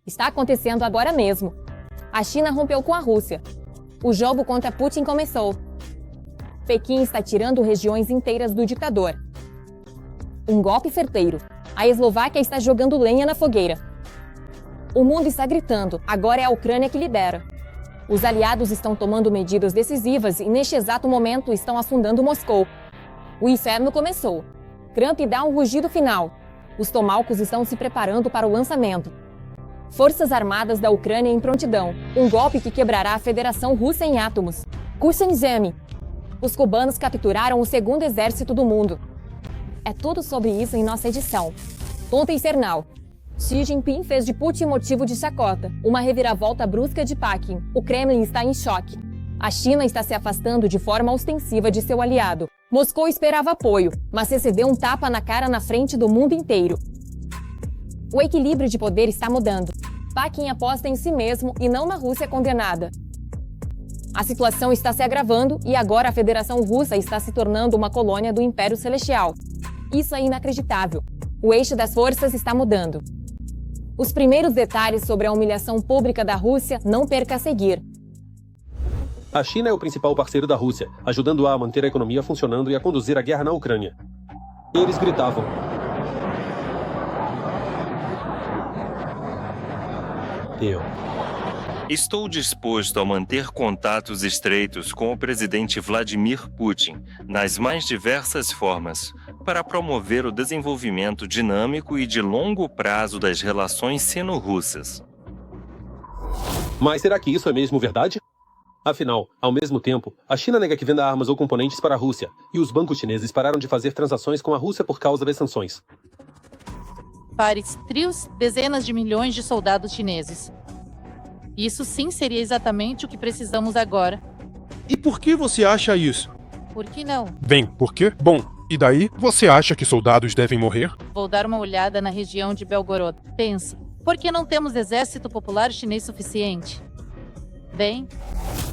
Está acontecendo agora mesmo. A China rompeu com a Rússia. O jogo contra Putin começou. Pequim está tirando regiões inteiras do ditador. Um golpe certeiro. A Eslováquia está jogando lenha na fogueira. O mundo está gritando, agora é a Ucrânia que lidera. Os aliados estão tomando medidas decisivas e neste exato momento estão afundando Moscou. O inferno começou. Trump dá um rugido final. Os tomahawks estão se preparando para o lançamento. Forças Armadas da Ucrânia em prontidão. Um golpe que quebrará a Federação Russa em átomos. Kurzem. Os cubanos capturaram o segundo exército do mundo. É tudo sobre isso em nossa edição. Tonta infernal. Xi Jinping fez de Putin motivo de chacota. Uma reviravolta brusca de Pequim. O Kremlin está em choque. A China está se afastando de forma ostensiva de seu aliado. Moscou esperava apoio, mas recebeu um tapa na cara na frente do mundo inteiro. O equilíbrio de poder está mudando. Pequim aposta em si mesmo e não na Rússia condenada. A situação está se agravando e agora a Federação Russa está se tornando uma colônia do Império Celestial. Isso é inacreditável. O eixo das forças está mudando. Os primeiros detalhes sobre a humilhação pública da Rússia não perca a seguir. A China é o principal parceiro da Rússia, ajudando-a a manter a economia funcionando e a conduzir a guerra na Ucrânia. Eles gritavam: Estou disposto a manter contatos estreitos com o presidente Vladimir Putin, nas mais diversas formas, para promover o desenvolvimento dinâmico e de longo prazo das relações sino-russas. Mas será que isso é mesmo verdade? Afinal, ao mesmo tempo, a China nega que venda armas ou componentes para a Rússia, e os bancos chineses pararam de fazer transações com a Rússia por causa das sanções. Pares, trios, dezenas de milhões de soldados chineses. Isso sim seria exatamente o que precisamos agora. E por que você acha isso? Por que não? Bem, por quê? Bom, e daí? Você acha que soldados devem morrer? Vou dar uma olhada na região de Belgorod. Pense, por que não temos exército popular chinês suficiente? Bem,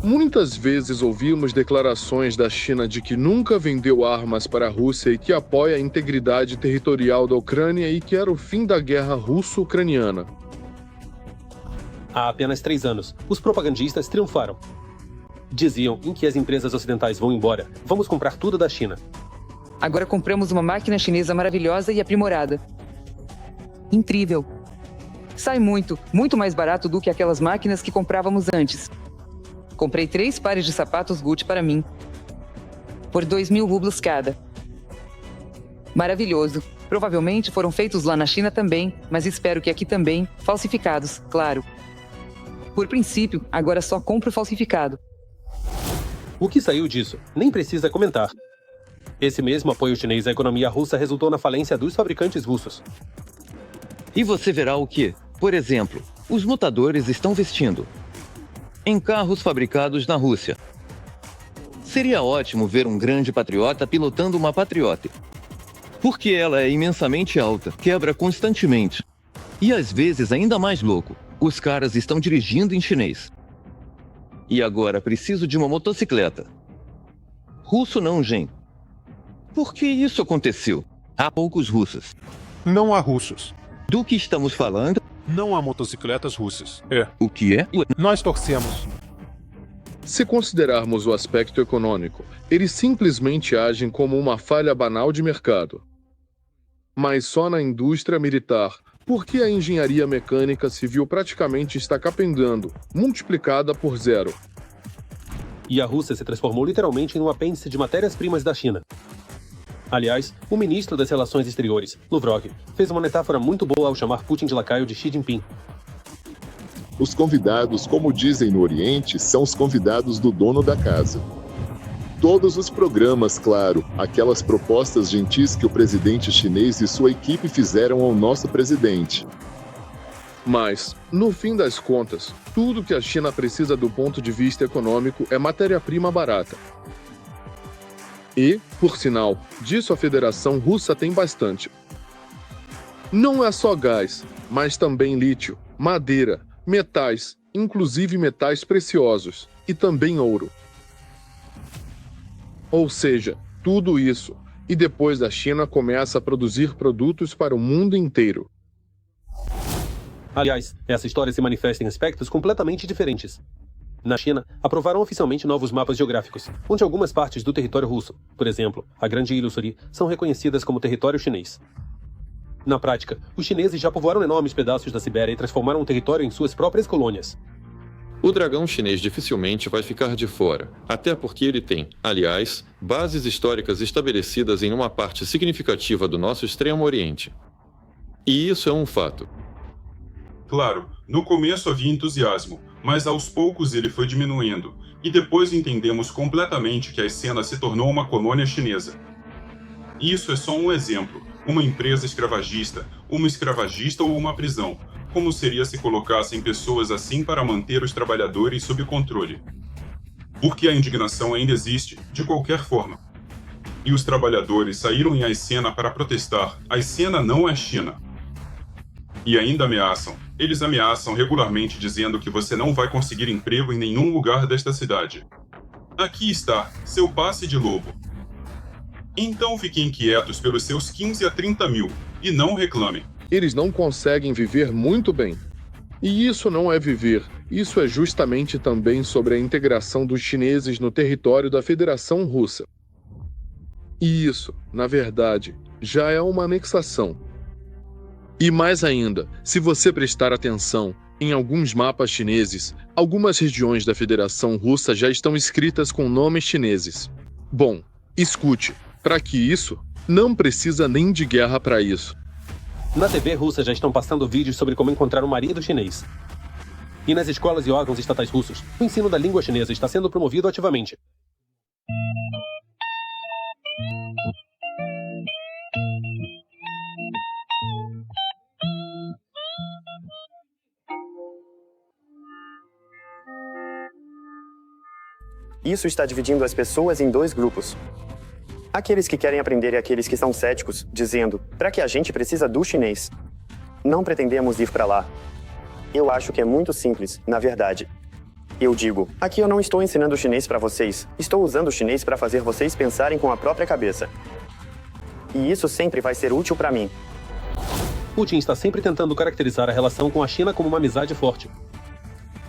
muitas vezes ouvimos declarações da China de que nunca vendeu armas para a Rússia e que apoia a integridade territorial da Ucrânia e que era o fim da guerra russo-ucraniana. Há apenas 3 anos, os propagandistas triunfaram. Diziam em que as empresas ocidentais vão embora. Vamos comprar tudo da China. Agora compramos uma máquina chinesa maravilhosa e aprimorada. Incrível. Sai muito mais barato do que aquelas máquinas que comprávamos antes. Comprei 3 pares de sapatos Gucci para mim. Por 2.000 rublos cada. Maravilhoso. Provavelmente foram feitos lá na China também, mas espero que aqui também, falsificados, claro. Por princípio, agora só compro falsificado. O que saiu disso? Nem precisa comentar. Esse mesmo apoio chinês à economia russa resultou na falência dos fabricantes russos. E você verá o que, por exemplo, os lutadores estão vestindo em carros fabricados na Rússia. Seria ótimo ver um grande patriota pilotando uma patriota, porque ela é imensamente alta, quebra constantemente. E às vezes ainda mais louco, os caras estão dirigindo em chinês. E agora preciso de uma motocicleta. Russo não, gente. Por que isso aconteceu? Há poucos russos. Não há russos. Do que estamos falando? Não há motocicletas russas. É. O que é? Nós torcemos. Se considerarmos o aspecto econômico, eles simplesmente agem como uma falha banal de mercado. Mas só na indústria militar, porque a engenharia mecânica civil praticamente está capengando, multiplicada por 0. E a Rússia se transformou literalmente em um apêndice de matérias-primas da China. Aliás, o ministro das Relações Exteriores, Lavrov, fez uma metáfora muito boa ao chamar Putin de lacaio de Xi Jinping. Os convidados, como dizem no Oriente, são os convidados do dono da casa. Todos os programas, claro, aquelas propostas gentis que o presidente chinês e sua equipe fizeram ao nosso presidente. Mas, no fim das contas, tudo que a China precisa do ponto de vista econômico é matéria-prima barata. E, por sinal, disso a Federação Russa tem bastante. Não é só gás, mas também lítio, madeira, metais, inclusive metais preciosos, e também ouro. Ou seja, tudo isso, e depois a China começa a produzir produtos para o mundo inteiro. Aliás, essa história se manifesta em aspectos completamente diferentes. Na China, aprovaram oficialmente novos mapas geográficos, onde algumas partes do território russo, por exemplo, a Grande Ilha Ussuri, são reconhecidas como território chinês. Na prática, os chineses já povoaram enormes pedaços da Sibéria e transformaram o território em suas próprias colônias. O dragão chinês dificilmente vai ficar de fora, até porque ele tem, aliás, bases históricas estabelecidas em uma parte significativa do nosso Extremo Oriente. E isso é um fato. Claro, no começo havia entusiasmo, mas aos poucos ele foi diminuindo, e depois entendemos completamente que a Sena se tornou uma colônia chinesa. Isso é só um exemplo, uma empresa escravagista, uma escravagista ou uma prisão. Como seria se colocassem pessoas assim para manter os trabalhadores sob controle? Porque a indignação ainda existe, de qualquer forma. E os trabalhadores saíram em Aicena para protestar. Aicena não é China. E ainda ameaçam. Eles ameaçam regularmente dizendo que você não vai conseguir emprego em nenhum lugar desta cidade. Aqui está, seu passe de lobo. Então fiquem quietos pelos seus 15 a 30 mil, e não reclamem. Eles não conseguem viver muito bem. E isso não é viver, isso é justamente também sobre a integração dos chineses no território da Federação Russa. E isso, na verdade, já é uma anexação. E mais ainda, se você prestar atenção, em alguns mapas chineses, algumas regiões da Federação Russa já estão escritas com nomes chineses. Bom, escute, para que isso, não precisa nem de guerra para isso. Na TV russa já estão passando vídeos sobre como encontrar um marido chinês. E nas escolas e órgãos estatais russos, o ensino da língua chinesa está sendo promovido ativamente. Isso está dividindo as pessoas em dois grupos. Aqueles que querem aprender e aqueles que são céticos, dizendo, para que a gente precisa do chinês? Não pretendemos ir para lá. Eu acho que é muito simples, na verdade. Eu digo, aqui eu não estou ensinando chinês para vocês, estou usando o chinês para fazer vocês pensarem com a própria cabeça. E isso sempre vai ser útil para mim. Putin está sempre tentando caracterizar a relação com a China como uma amizade forte.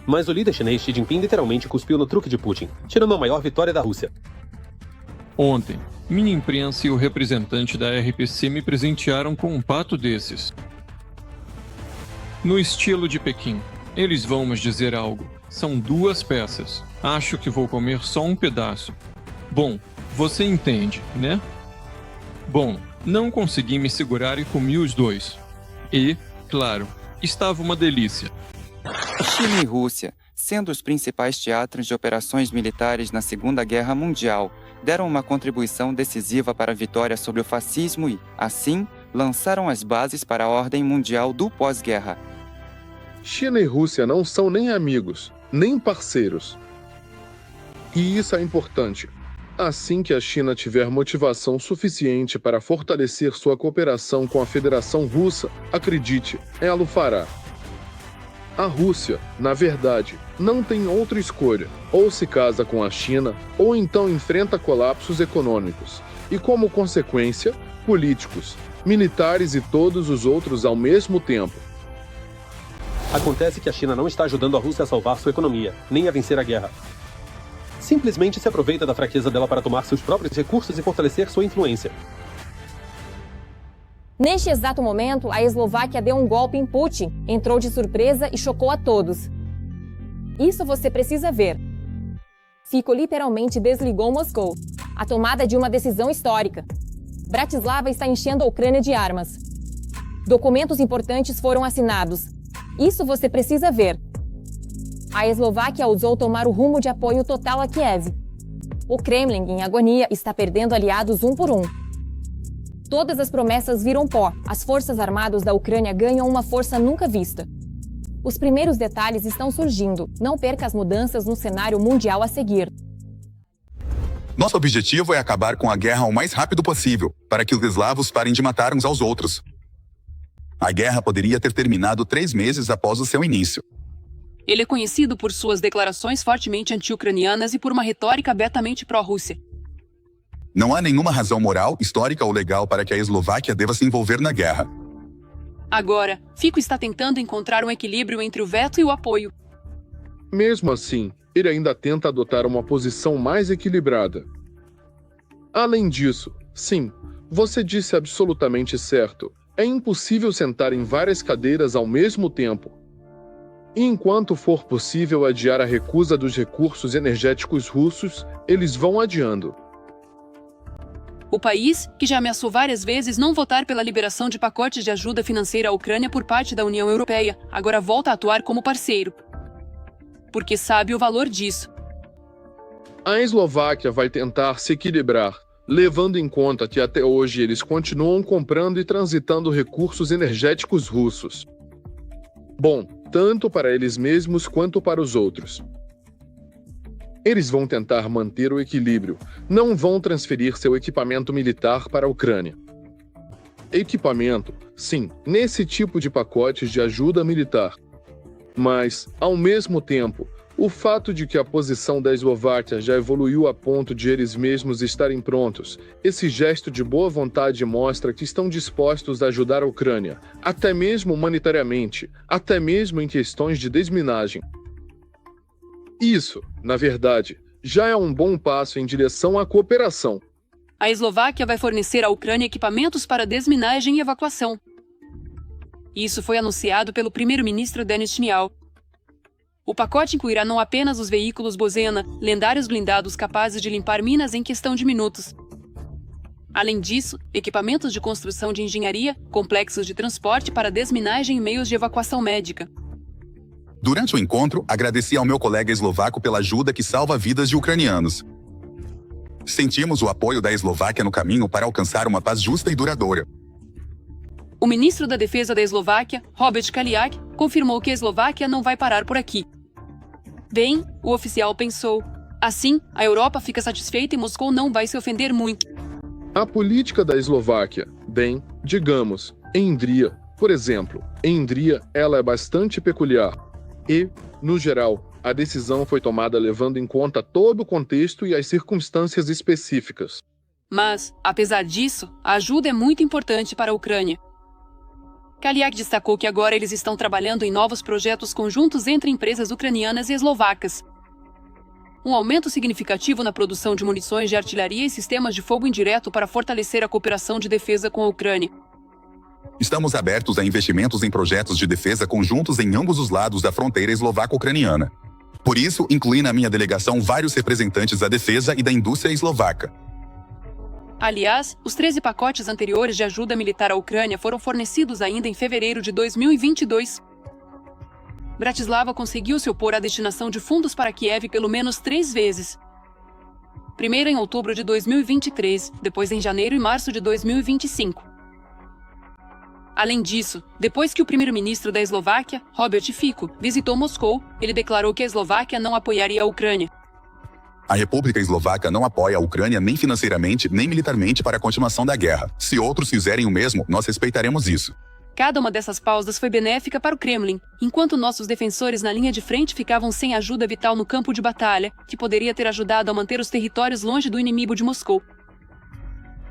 Mas o líder chinês Xi Jinping literalmente cuspiu no truque de Putin, tirando a maior vitória da Rússia. Ontem, minha imprensa e o representante da RPC me presentearam com um pato desses. No estilo de Pequim, eles vão nos dizer algo. São 2 peças. Acho que vou comer só um pedaço. Bom, você entende, né? Bom, não consegui me segurar e comi os 2. E, claro, estava uma delícia. China e Rússia, sendo os principais teatros de operações militares na Segunda Guerra Mundial, deram uma contribuição decisiva para a vitória sobre o fascismo e, assim, lançaram as bases para a ordem mundial do pós-guerra. China e Rússia não são nem amigos, nem parceiros. E isso é importante. Assim que a China tiver motivação suficiente para fortalecer sua cooperação com a Federação Russa, acredite, ela o fará. A Rússia, na verdade, não tem outra escolha. Ou se casa com a China, ou então enfrenta colapsos econômicos. E como consequência, políticos, militares e todos os outros ao mesmo tempo. Acontece que a China não está ajudando a Rússia a salvar sua economia, nem a vencer a guerra. Simplesmente se aproveita da fraqueza dela para tomar seus próprios recursos e fortalecer sua influência. Neste exato momento, a Eslováquia deu um golpe em Putin, entrou de surpresa e chocou a todos. Isso você precisa ver. Fico literalmente desligou Moscou. A tomada de uma decisão histórica. Bratislava está enchendo a Ucrânia de armas. Documentos importantes foram assinados. Isso você precisa ver. A Eslováquia ousou tomar o rumo de apoio total a Kiev. O Kremlin, em agonia, está perdendo aliados um por um. Todas as promessas viram pó. As forças armadas da Ucrânia ganham uma força nunca vista. Os primeiros detalhes estão surgindo. Não perca as mudanças no cenário mundial a seguir. Nosso objetivo é acabar com a guerra o mais rápido possível, para que os eslavos parem de matar uns aos outros. A guerra poderia ter terminado 3 meses após o seu início. Ele é conhecido por suas declarações fortemente anti-ucranianas e por uma retórica abertamente pró-Rússia. Não há nenhuma razão moral, histórica ou legal para que a Eslováquia deva se envolver na guerra. Agora, Fico está tentando encontrar um equilíbrio entre o veto e o apoio. Mesmo assim, ele ainda tenta adotar uma posição mais equilibrada. Além disso, sim, você disse absolutamente certo. É impossível sentar em várias cadeiras ao mesmo tempo. E enquanto for possível adiar a recusa dos recursos energéticos russos, eles vão adiando. O país, que já ameaçou várias vezes não votar pela liberação de pacotes de ajuda financeira à Ucrânia por parte da União Europeia, agora volta a atuar como parceiro. Porque sabe o valor disso. A Eslováquia vai tentar se equilibrar, levando em conta que até hoje eles continuam comprando e transitando recursos energéticos russos. Bom, tanto para eles mesmos quanto para os outros. Eles vão tentar manter o equilíbrio, não vão transferir seu equipamento militar para a Ucrânia. Equipamento, sim, nesse tipo de pacotes de ajuda militar. Mas, ao mesmo tempo, o fato de que a posição da Eslováquia já evoluiu a ponto de eles mesmos estarem prontos, esse gesto de boa vontade mostra que estão dispostos a ajudar a Ucrânia, até mesmo humanitariamente, até mesmo em questões de desminagem. Isso, na verdade, já é um bom passo em direção à cooperação. A Eslováquia vai fornecer à Ucrânia equipamentos para desminagem e evacuação. Isso foi anunciado pelo primeiro-ministro Denis Shmyhal. O pacote incluirá não apenas os veículos Bozena, lendários blindados capazes de limpar minas em questão de minutos. Além disso, equipamentos de construção de engenharia, complexos de transporte para desminagem e meios de evacuação médica. Durante o encontro, agradeci ao meu colega eslovaco pela ajuda que salva vidas de ucranianos. Sentimos o apoio da Eslováquia no caminho para alcançar uma paz justa e duradoura. O ministro da Defesa da Eslováquia, Robert Kaliak, confirmou que a Eslováquia não vai parar por aqui. Bem, o oficial pensou. Assim, a Europa fica satisfeita e Moscou não vai se ofender muito. A política da Eslováquia, bem, digamos, em Indria, por exemplo, em Indria ela é bastante peculiar. E, no geral, a decisão foi tomada levando em conta todo o contexto e as circunstâncias específicas. Mas, apesar disso, a ajuda é muito importante para a Ucrânia. Kaliak destacou que agora eles estão trabalhando em novos projetos conjuntos entre empresas ucranianas e eslovacas. Um aumento significativo na produção de munições de artilharia e sistemas de fogo indireto para fortalecer a cooperação de defesa com a Ucrânia. Estamos abertos a investimentos em projetos de defesa conjuntos em ambos os lados da fronteira eslovaco-ucraniana. Por isso, incluí na minha delegação vários representantes da defesa e da indústria eslovaca. Aliás, os 13 pacotes anteriores de ajuda militar à Ucrânia foram fornecidos ainda em fevereiro de 2022. Bratislava conseguiu se opor à destinação de fundos para Kiev pelo menos 3 vezes. Primeiro em outubro de 2023, depois em janeiro e março de 2025. Além disso, depois que o primeiro-ministro da Eslováquia, Robert Fico, visitou Moscou, ele declarou que a Eslováquia não apoiaria a Ucrânia. A República Eslovaca não apoia a Ucrânia nem financeiramente nem militarmente para a continuação da guerra. Se outros fizerem o mesmo, nós respeitaremos isso. Cada uma dessas pausas foi benéfica para o Kremlin, enquanto nossos defensores na linha de frente ficavam sem ajuda vital no campo de batalha, que poderia ter ajudado a manter os territórios longe do inimigo de Moscou.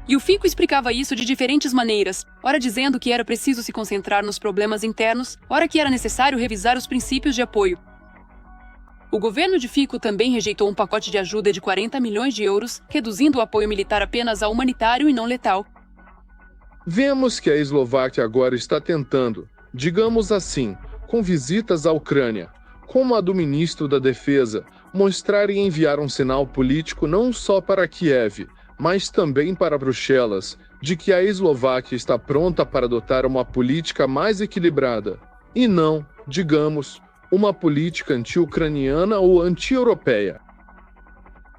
E o Fico explicava isso de diferentes maneiras, ora dizendo que era preciso se concentrar nos problemas internos, ora que era necessário revisar os princípios de apoio. O governo de Fico também rejeitou um pacote de ajuda de 40 milhões de euros, reduzindo o apoio militar apenas a humanitário e não letal. Vemos que a Eslováquia agora está tentando, digamos assim, com visitas à Ucrânia, como a do ministro da Defesa, mostrar e enviar um sinal político não só para Kiev, mas também para Bruxelas, de que a Eslováquia está pronta para adotar uma política mais equilibrada, e não, digamos, uma política anti-ucraniana ou anti-europeia.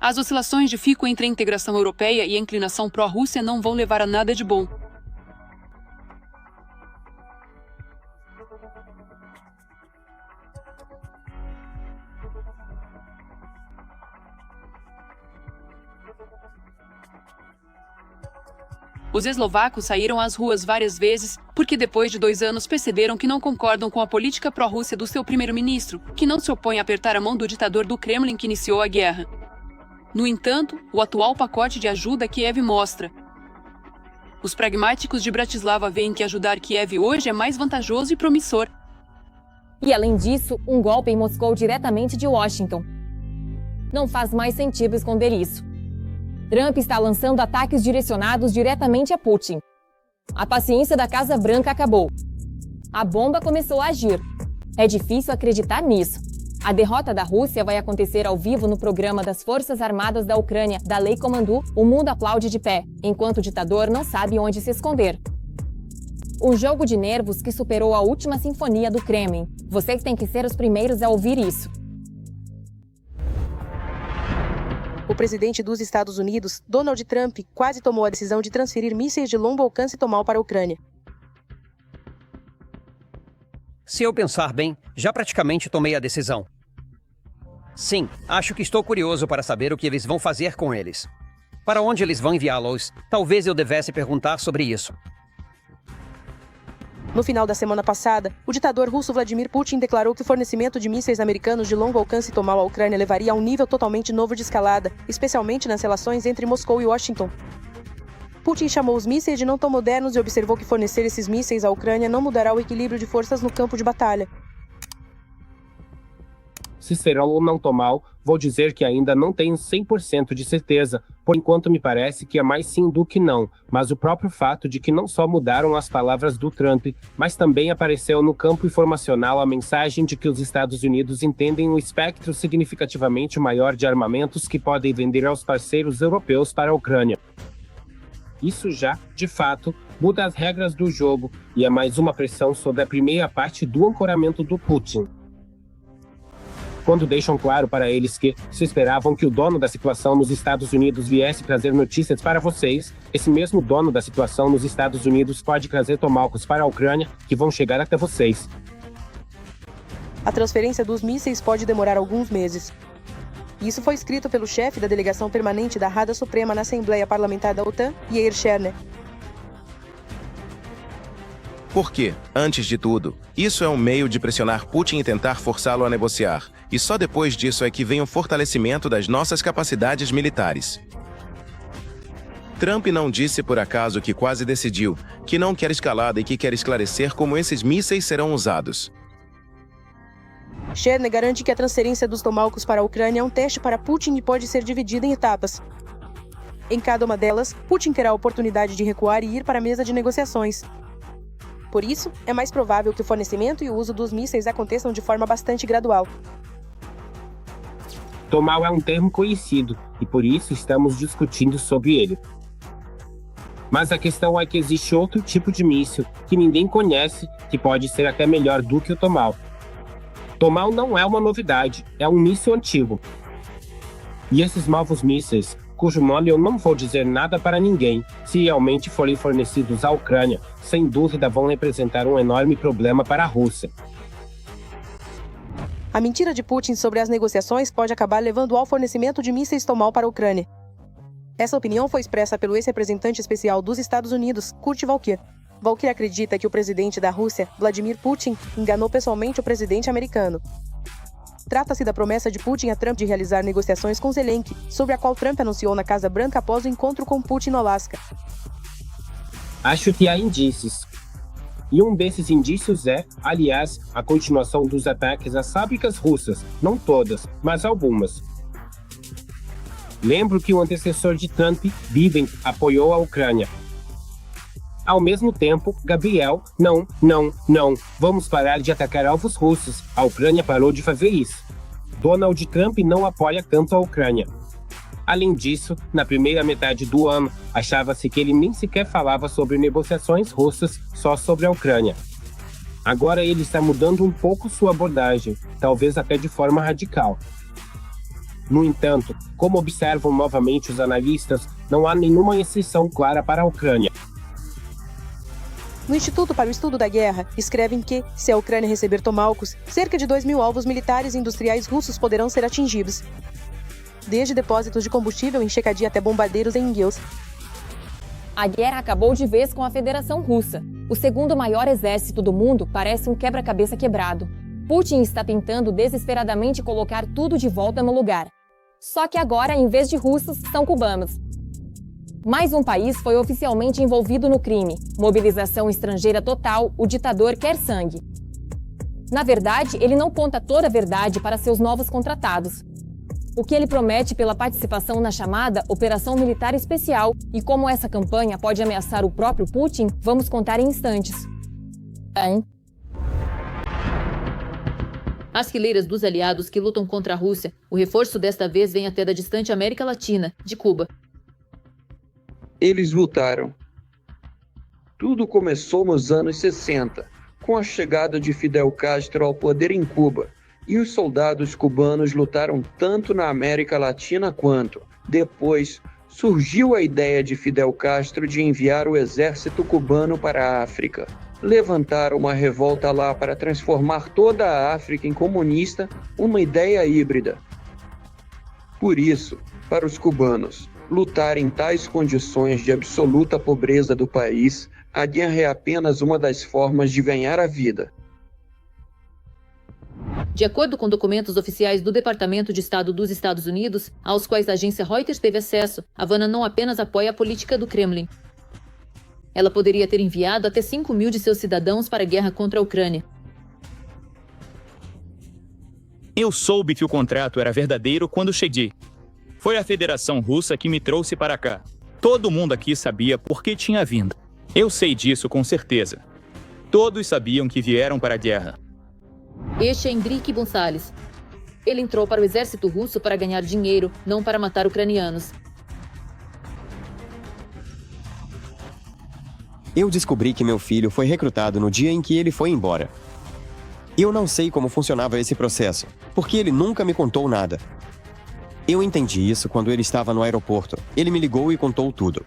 As oscilações de Fico entre a integração europeia e a inclinação pró-Rússia não vão levar a nada de bom. Os eslovacos saíram às ruas várias vezes porque depois de 2 anos perceberam que não concordam com a política pró-Rússia do seu primeiro-ministro, que não se opõe a apertar a mão do ditador do Kremlin que iniciou a guerra. No entanto, o atual pacote de ajuda a Kiev mostra Os pragmáticos de Bratislava veem que ajudar Kiev hoje é mais vantajoso e promissor. E além disso, um golpe em Moscou diretamente de Washington. Não faz mais sentido esconder isso. Trump está lançando ataques direcionados diretamente a Putin. A paciência da Casa Branca acabou. A bomba começou a agir. É difícil acreditar nisso. A derrota da Rússia vai acontecer ao vivo no programa das Forças Armadas da Ucrânia, da Lei Comando. O mundo aplaude de pé, enquanto o ditador não sabe onde se esconder. Um jogo de nervos que superou a última sinfonia do Kremlin. Vocês têm que ser os primeiros a ouvir isso. O presidente dos Estados Unidos, Donald Trump, quase tomou a decisão de transferir mísseis de longo alcance Tomahawk para a Ucrânia. Se eu pensar bem, já praticamente tomei a decisão. Sim, acho que estou curioso para saber o que eles vão fazer com eles. Para onde eles vão enviá-los? Talvez eu devesse perguntar sobre isso. No final da semana passada, o ditador russo Vladimir Putin declarou que o fornecimento de mísseis americanos de longo alcance Tomahawk à Ucrânia levaria a um nível totalmente novo de escalada, especialmente nas relações entre Moscou e Washington. Putin chamou os mísseis de não tão modernos e observou que fornecer esses mísseis à Ucrânia não mudará o equilíbrio de forças no campo de batalha. Se serão ou não Tomahawk, vou dizer que ainda não tenho 100% de certeza. Por enquanto me parece que é mais sim do que não, mas o próprio fato de que não só mudaram as palavras do Trump, mas também apareceu no campo informacional a mensagem de que os Estados Unidos entendem um espectro significativamente maior de armamentos que podem vender aos parceiros europeus para a Ucrânia. Isso já, de fato, muda as regras do jogo e é mais uma pressão sobre a primeira parte do ancoramento do Putin. Quando deixam claro para eles que, se esperavam que o dono da situação nos Estados Unidos viesse trazer notícias para vocês, esse mesmo dono da situação nos Estados Unidos pode trazer Tomahawks para a Ucrânia que vão chegar até vocês. A transferência dos mísseis pode demorar alguns meses. Isso foi escrito pelo chefe da delegação permanente da Rada Suprema na Assembleia Parlamentar da OTAN, Yair Cherner. Porque, antes de tudo, isso é um meio de pressionar Putin e tentar forçá-lo a negociar. E só depois disso é que vem o fortalecimento das nossas capacidades militares. Trump não disse por acaso que quase decidiu, que não quer escalada e que quer esclarecer como esses mísseis serão usados. Cherner garante que a transferência dos Tomahawks para a Ucrânia é um teste para Putin e pode ser dividida em etapas. Em cada uma delas, Putin terá a oportunidade de recuar e ir para a mesa de negociações. Por isso, é mais provável que o fornecimento e o uso dos mísseis aconteçam de forma bastante gradual. Tomahawk é um termo conhecido, e por isso estamos discutindo sobre ele. Mas a questão é que existe outro tipo de míssil que ninguém conhece, que pode ser até melhor do que o Tomahawk. Tomahawk não é uma novidade, é um míssil antigo. E esses novos mísseis, cujo nome eu não vou dizer nada para ninguém, se realmente forem fornecidos à Ucrânia, sem dúvida vão representar um enorme problema para a Rússia. A mentira de Putin sobre as negociações pode acabar levando ao fornecimento de mísseis Tomahawk para a Ucrânia. Essa opinião foi expressa pelo ex-representante especial dos Estados Unidos, Kurt Volker. Volker acredita que o presidente da Rússia, Vladimir Putin, enganou pessoalmente o presidente americano. Trata-se da promessa de Putin a Trump de realizar negociações com Zelensky, sobre a qual Trump anunciou na Casa Branca após o encontro com Putin no Alasca. Acho que há indícios. E um desses indícios é, aliás, a continuação dos ataques às fábricas russas, não todas, mas algumas. Lembro que o antecessor de Trump, Biden, apoiou a Ucrânia. Ao mesmo tempo, Gabriel, não, vamos parar de atacar alvos russos. A Ucrânia parou de fazer isso. Donald Trump não apoia tanto a Ucrânia. Além disso, na primeira metade do ano, achava-se que ele nem sequer falava sobre negociações russas, só sobre a Ucrânia. Agora ele está mudando um pouco sua abordagem, talvez até de forma radical. No entanto, como observam novamente os analistas, não há nenhuma exceção clara para a Ucrânia. No Instituto para o Estudo da Guerra, escrevem que, se a Ucrânia receber Tomahawks, cerca de 2.000 alvos militares e industriais russos poderão ser atingidos. Desde depósitos de combustível em Shekadi até bombardeiros em Ingels. A guerra acabou de vez com a Federação Russa. O segundo maior exército do mundo parece um quebra-cabeça quebrado. Putin está tentando desesperadamente colocar tudo de volta no lugar. Só que agora, em vez de russos, são cubanos. Mais um país foi oficialmente envolvido no crime. Mobilização estrangeira total, o ditador quer sangue. Na verdade, ele não conta toda a verdade para seus novos contratados. O que ele promete pela participação na chamada Operação Militar Especial e como essa campanha pode ameaçar o próprio Putin, vamos contar em instantes. As fileiras dos aliados que lutam contra a Rússia, o reforço desta vez vem até da distante América Latina, de Cuba. Eles lutaram. Tudo começou nos anos 60, com a chegada de Fidel Castro ao poder em Cuba, e os soldados cubanos lutaram tanto na América Latina quanto, depois, surgiu a ideia de Fidel Castro de enviar o exército cubano para a África. Levantaram uma revolta lá para transformar toda a África em comunista, uma ideia híbrida. Por isso, para os cubanos, lutar em tais condições de absoluta pobreza do país, a guerra é apenas uma das formas de ganhar a vida. De acordo com documentos oficiais do Departamento de Estado dos Estados Unidos, aos quais a agência Reuters teve acesso, Havana não apenas apoia a política do Kremlin. Ela poderia ter enviado até 5.000 de seus cidadãos para a guerra contra a Ucrânia. Eu soube que o contrato era verdadeiro quando cheguei. Foi a Federação Russa que me trouxe para cá. Todo mundo aqui sabia por que tinha vindo. Eu sei disso com certeza. Todos sabiam que vieram para a guerra. Este é Henrique Gonçalves. Ele entrou para o exército russo para ganhar dinheiro, não para matar ucranianos. Eu descobri que meu filho foi recrutado no dia em que ele foi embora. Eu não sei como funcionava esse processo, porque ele nunca me contou nada. Eu entendi isso quando ele estava no aeroporto. Ele me ligou e contou tudo.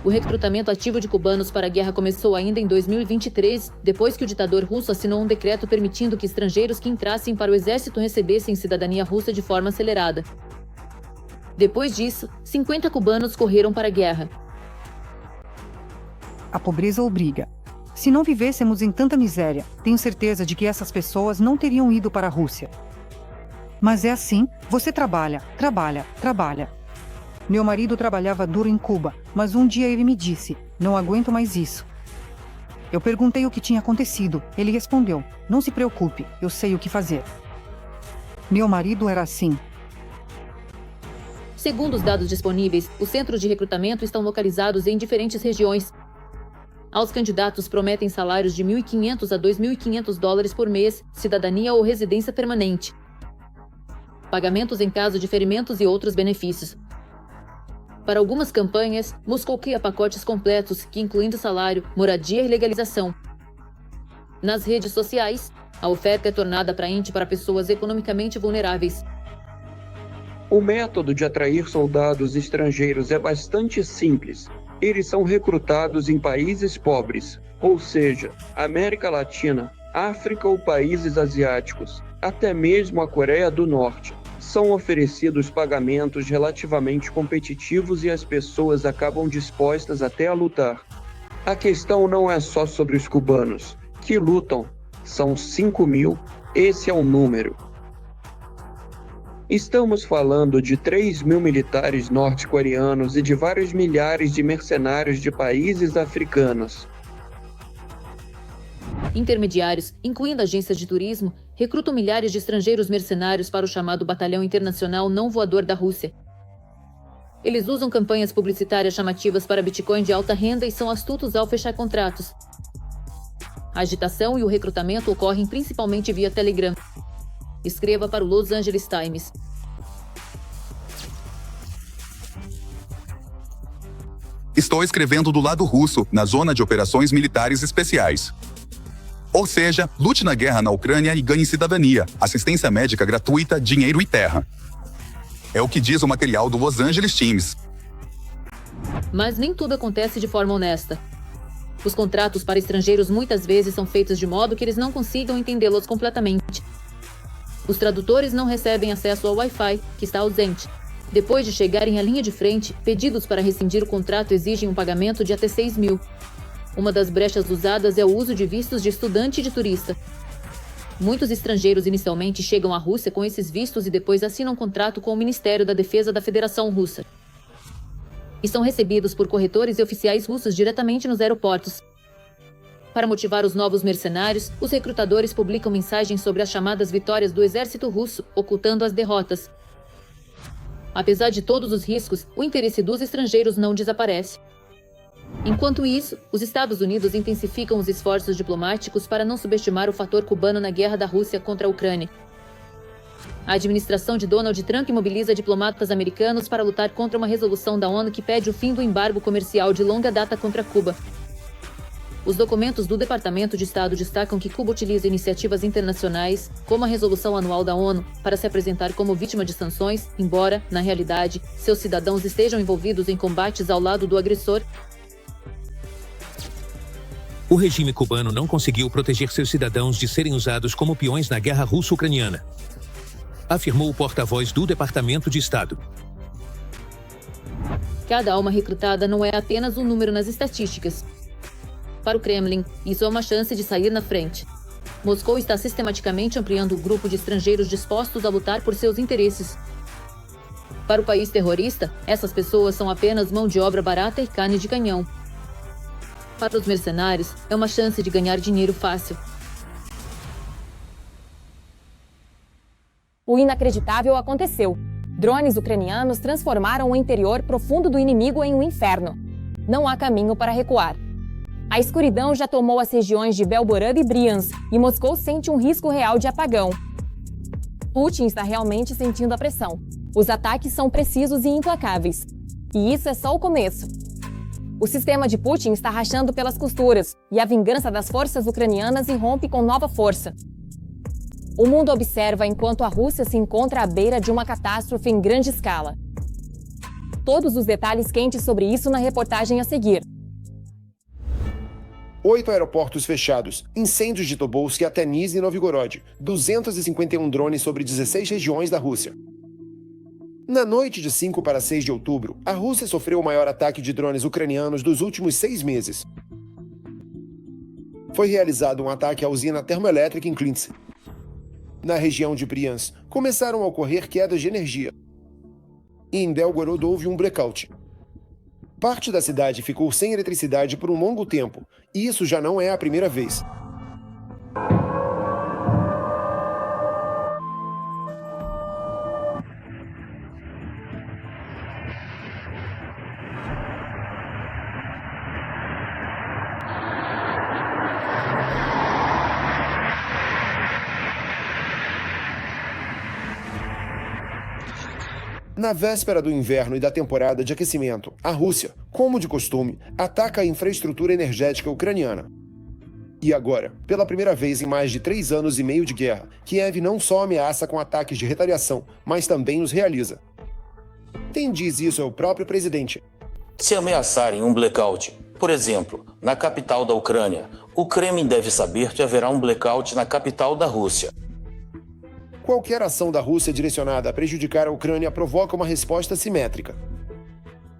O recrutamento ativo de cubanos para a guerra começou ainda em 2023, depois que o ditador russo assinou um decreto permitindo que estrangeiros que entrassem para o exército recebessem cidadania russa de forma acelerada. Depois disso, 50 cubanos correram para a guerra. A pobreza obriga. Se não vivêssemos em tanta miséria, tenho certeza de que essas pessoas não teriam ido para a Rússia. Mas é assim, você trabalha. Meu marido trabalhava duro em Cuba, mas um dia ele me disse, não aguento mais isso. Eu perguntei o que tinha acontecido. Ele respondeu, não se preocupe, eu sei o que fazer. Meu marido era assim. Segundo os dados disponíveis, os centros de recrutamento estão localizados em diferentes regiões. Aos candidatos prometem salários de $1.500 a $2.500 por mês, cidadania ou residência permanente. Pagamentos em caso de ferimentos e outros benefícios. Para algumas campanhas, Moscou cria pacotes completos que incluem salário, moradia e legalização. Nas redes sociais, a oferta é tornada atraente para pessoas economicamente vulneráveis. O método de atrair soldados estrangeiros é bastante simples. Eles são recrutados em países pobres, ou seja, América Latina, África ou países asiáticos, até mesmo a Coreia do Norte. São oferecidos pagamentos relativamente competitivos e as pessoas acabam dispostas até a lutar. A questão não é só sobre os cubanos, que lutam. São 5.000, esse é o número. Estamos falando de 3.000 militares norte-coreanos e de vários milhares de mercenários de países africanos. Intermediários, incluindo agências de turismo, recrutam milhares de estrangeiros mercenários para o chamado Batalhão Internacional Não Voador da Rússia. Eles usam campanhas publicitárias chamativas para Bitcoin de alta renda e são astutos ao fechar contratos. A agitação e o recrutamento ocorrem principalmente via Telegram. Escreva para o Los Angeles Times. Estou escrevendo do lado russo, na zona de operações militares especiais. Ou seja, lute na guerra na Ucrânia e ganhe cidadania, assistência médica gratuita, dinheiro e terra. É o que diz o material do Los Angeles Times. Mas nem tudo acontece de forma honesta. Os contratos para estrangeiros muitas vezes são feitos de modo que eles não consigam entendê-los completamente. Os tradutores não recebem acesso ao Wi-Fi, que está ausente. Depois de chegarem à linha de frente, pedidos para rescindir o contrato exigem um pagamento de até 6.000. Uma das brechas usadas é o uso de vistos de estudante e de turista. Muitos estrangeiros inicialmente chegam à Rússia com esses vistos e depois assinam um contrato com o Ministério da Defesa da Federação Russa. e são recebidos por corretores e oficiais russos diretamente nos aeroportos. Para motivar os novos mercenários, os recrutadores publicam mensagens sobre as chamadas vitórias do exército russo, ocultando as derrotas. Apesar de todos os riscos, o interesse dos estrangeiros não desaparece. Enquanto isso, os Estados Unidos intensificam os esforços diplomáticos para não subestimar o fator cubano na guerra da Rússia contra a Ucrânia. A administração de Donald Trump mobiliza diplomatas americanos para lutar contra uma resolução da ONU que pede o fim do embargo comercial de longa data contra Cuba. Os documentos do Departamento de Estado destacam que Cuba utiliza iniciativas internacionais, como a Resolução Anual da ONU, para se apresentar como vítima de sanções, embora, na realidade, seus cidadãos estejam envolvidos em combates ao lado do agressor. O regime cubano não conseguiu proteger seus cidadãos de serem usados como peões na guerra russo-ucraniana, afirmou o porta-voz do Departamento de Estado. Cada alma recrutada não é apenas um número nas estatísticas. Para o Kremlin, isso é uma chance de sair na frente. Moscou está sistematicamente ampliando o grupo de estrangeiros dispostos a lutar por seus interesses. Para o país terrorista, essas pessoas são apenas mão de obra barata e carne de canhão. Para os mercenários, é uma chance de ganhar dinheiro fácil. O inacreditável aconteceu. Drones ucranianos transformaram o interior profundo do inimigo em um inferno. Não há caminho para recuar. A escuridão já tomou as regiões de Belgorod e Bryansk, e Moscou sente um risco real de apagão. Putin está realmente sentindo a pressão. Os ataques são precisos e implacáveis. E isso é só o começo. O sistema de Putin está rachando pelas costuras, e a vingança das forças ucranianas irrompe com nova força. O mundo observa enquanto a Rússia se encontra à beira de uma catástrofe em grande escala. Todos os detalhes quentes sobre isso na reportagem a seguir. 8 aeroportos fechados, incêndios de Tobolsk até Nizhny Novgorod, 251 drones sobre 16 regiões da Rússia. Na noite de 5 para 6 de outubro, a Rússia sofreu o maior ataque de drones ucranianos dos últimos 6 meses. Foi realizado um ataque à usina termoelétrica em Klintse. Na região de Bryansk, começaram a ocorrer quedas de energia. E em Belgorod houve um blackout. Parte da cidade ficou sem eletricidade por um longo tempo, e isso já não é a primeira vez. Na véspera do inverno e da temporada de aquecimento, a Rússia, como de costume, ataca a infraestrutura energética ucraniana. E agora, pela primeira vez em mais de 3 anos e meio de guerra, Kiev não só ameaça com ataques de retaliação, mas também os realiza. Quem diz isso é o próprio presidente. Se ameaçarem um blackout, por exemplo, na capital da Ucrânia, o Kremlin deve saber que haverá um blackout na capital da Rússia. Qualquer ação da Rússia direcionada a prejudicar a Ucrânia provoca uma resposta simétrica.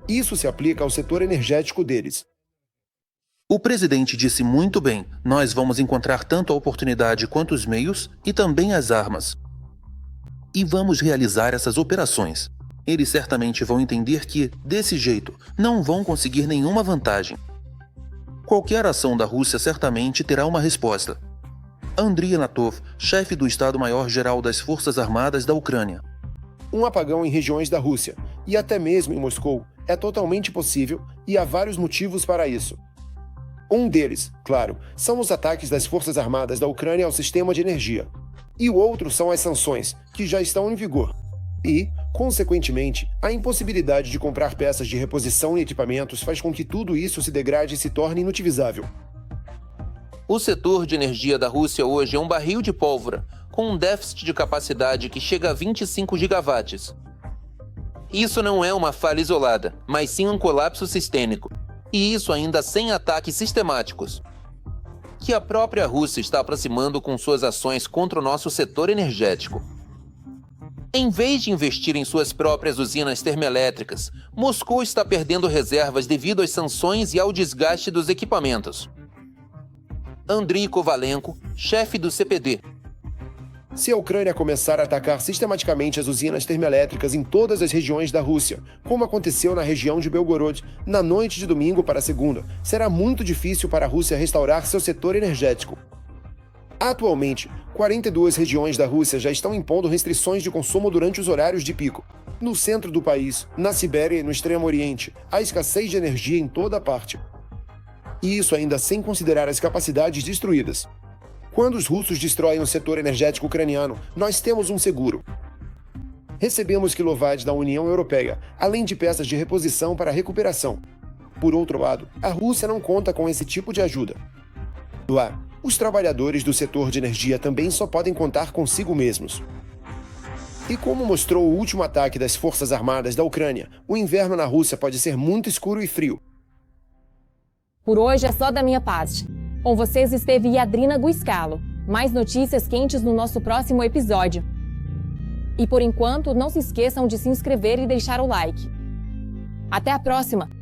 Isso se aplica ao setor energético deles. O presidente disse muito bem: nós vamos encontrar tanto a oportunidade quanto os meios e também as armas. E vamos realizar essas operações. Eles certamente vão entender que, desse jeito, não vão conseguir nenhuma vantagem. Qualquer ação da Rússia certamente terá uma resposta. Andriy Anatov, chefe do Estado-Maior-Geral das Forças Armadas da Ucrânia. Um apagão em regiões da Rússia, e até mesmo em Moscou, é totalmente possível e há vários motivos para isso. Um deles, claro, são os ataques das Forças Armadas da Ucrânia ao sistema de energia. E o outro são as sanções, que já estão em vigor. E, consequentemente, a impossibilidade de comprar peças de reposição e equipamentos faz com que tudo isso se degrade e se torne inutilizável. O setor de energia da Rússia hoje é um barril de pólvora, com um déficit de capacidade que chega a 25 gigawatts. Isso não é uma falha isolada, mas sim um colapso sistêmico. E isso ainda sem ataques sistemáticos, que a própria Rússia está aproximando com suas ações contra o nosso setor energético. Em vez de investir em suas próprias usinas termoelétricas, Moscou está perdendo reservas devido às sanções e ao desgaste dos equipamentos. Andriy Kovalenko, chefe do CPD. Se a Ucrânia começar a atacar sistematicamente as usinas termoelétricas em todas as regiões da Rússia, como aconteceu na região de Belgorod, na noite de domingo para segunda, será muito difícil para a Rússia restaurar seu setor energético. Atualmente, 42 regiões da Rússia já estão impondo restrições de consumo durante os horários de pico. No centro do país, na Sibéria e no Extremo Oriente, há escassez de energia em toda parte. E isso ainda sem considerar as capacidades destruídas. Quando os russos destroem o setor energético ucraniano, nós temos um seguro. Recebemos quilowatts da União Europeia, além de peças de reposição para recuperação. Por outro lado, a Rússia não conta com esse tipo de ajuda. Lá, os trabalhadores do setor de energia também só podem contar consigo mesmos. E como mostrou o último ataque das Forças Armadas da Ucrânia, o inverno na Rússia pode ser muito escuro e frio. Por hoje é só da minha parte. Com vocês esteve Yadrina Guiscalo. Mais notícias quentes no nosso próximo episódio. E por enquanto, não se esqueçam de se inscrever e deixar o like. Até a próxima!